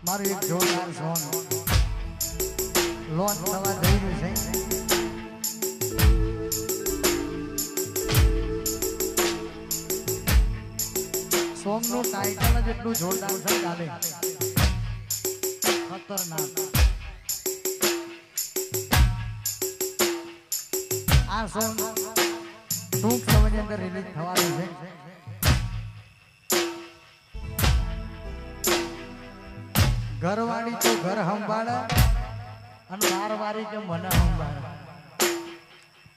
મારું એક જોરદાર સોંગ લોન્ચ થવા જઈ રહ્યું છે. સોંગનું ટાઇટલ જ એટલું જોરદાર છે ચાલે ખતરનાક. આ સોંગ ટૂંક સમયની અંદર રિલીઝ થવાનું છે. ઘરવાળી તો ઘર સંભાળે અને બારવાળી કે મને સંભાળે.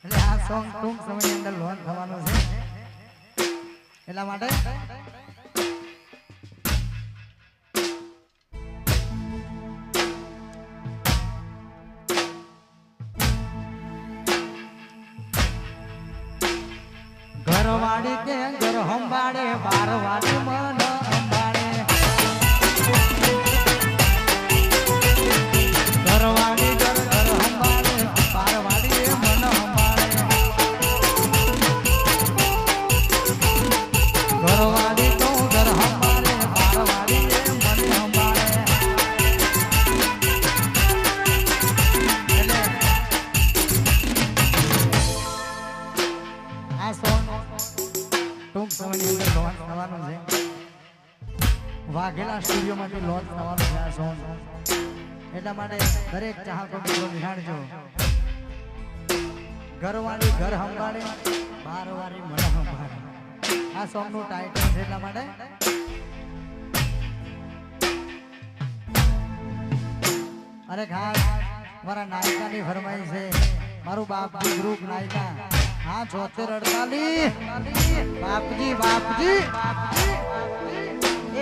એટલે આ સોંગ ટૂંક સમયની અંદર લોન્ચ થવાનું છે. એટલા માટે ઘરવાળી કે ઘર સંભાળે બારવાળી મને સંભાળે. ઘરવાળી ઘર ઘર સંભાળે બારવાળી એ મને સંભાળે. ઘરવાળી તો ઘર સંભાળે બારવાળી એ મને સંભાળે. એટલે આ સોંગ ટૂંક સમયની અંદર લોન્ચ થવાનું છે. વાઘેલા સ્ટુડિયોમાંથી લોન્ચ થવાનું છે આ સોંગ. એટલા માટે દરેક ચાહકો મિત્રો નિહાળજો. ઘરવાળી ઘર સંભાળે બારવાળી મને સંભાળે. આ સોંગનું ટાઇટલ છે. એટલા માટે અરે ખાસ મારા નાયકાની ફરમાઈ છે. મારું બાપજી ગ્રુપ નાયકા. હા 7448 બાપજી બાપજી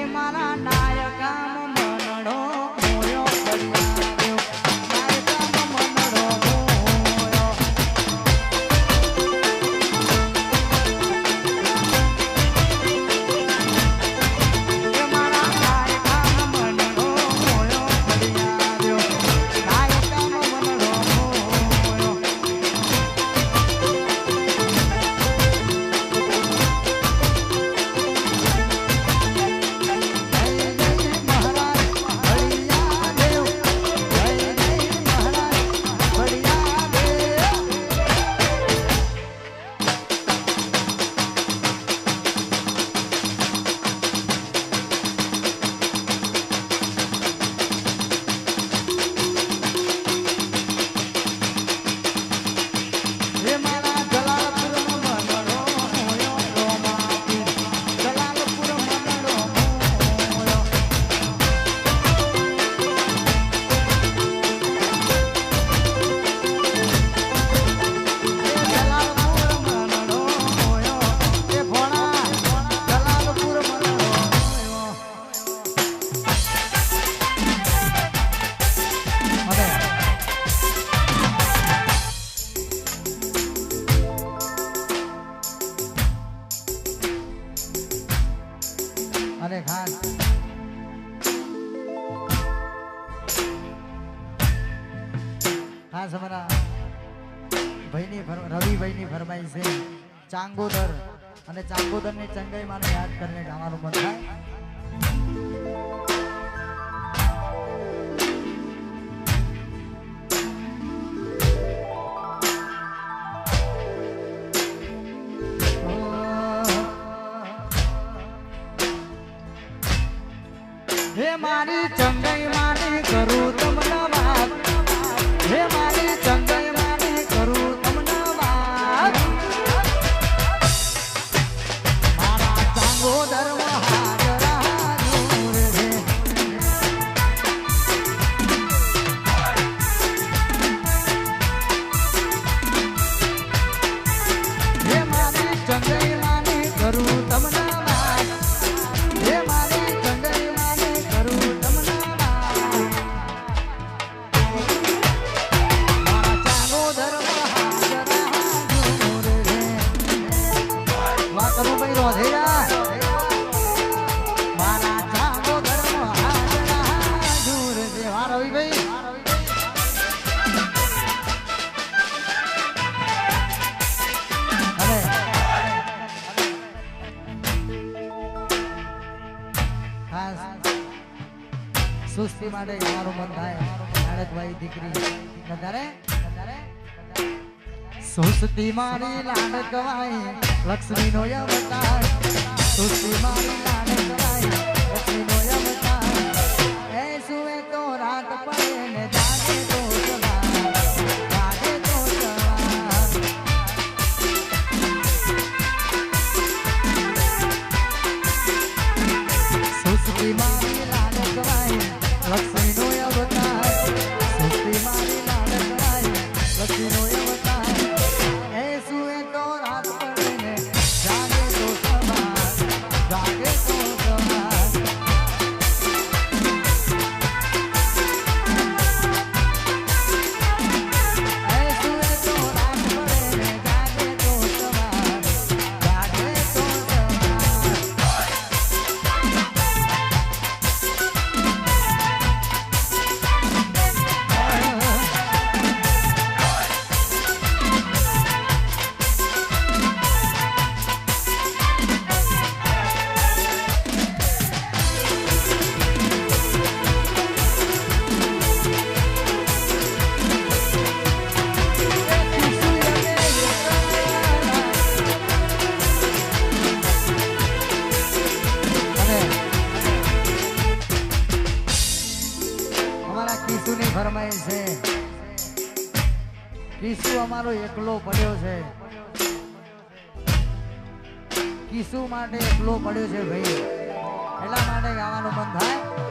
એ મારા નાયકાનો મનડો મોયો પડ્યો. નાયકાનો મનડો મોયો. એ મારા નાયકાનો મનડો મોયો પડ્યો. નાયકાનો મનડો મોયો. અરે ખાસ ખાસ અમારા ભાઈની રવિભાઈની ફરમાઈ છે. ચાંગોદર અને ચાંગોદરની ચંગાઈ માને યાદ કરીને ગાવાનું મન થાય. હે મારી ચંગાઈ માને કરું તમને વાત. હે મારી ચંગાઈ માને કરું તમને વાત. મારા ચાંગોદરમાં હાજરા નૂર રે. હે મારી ચંગાઈ માને કરું તમને વાત. હે મારી ચંગાઈ માને કરું તમને વાત. ખુશી માટે ગાવાનું મન થાય લાડકભાઈ દીકરી વધારે સુસ્તી મારી લાડકવાઈ લક્ષ્મી નો અવતાર સુસ્તી મારી લાડકવાઈ લક્ષ્મી નો અવતાર એ સુવે તો રાત પડે ને જાગે તો સવાર જાગે તો સવાર સુસ્તી મારી લાડકવાઈ લક્ષ્મી નો અવતાર સુસ્તી મારી લાડકવાઈ લક્ષ્મી નો અવતાર એ સુવે તો રાત પડે ને જાગે તો સવાર જાગે તો સવાર એ સુવે તો રાત પડે ને જાગે તો સવાર જાગે તો કિશુની ફરમાઈશ છે કિશુ અમારો એકલો પડ્યો છે કિશુ માટે એકલો પડ્યો છે ભાઈ એટલા માટે ગાવાનું મન થાય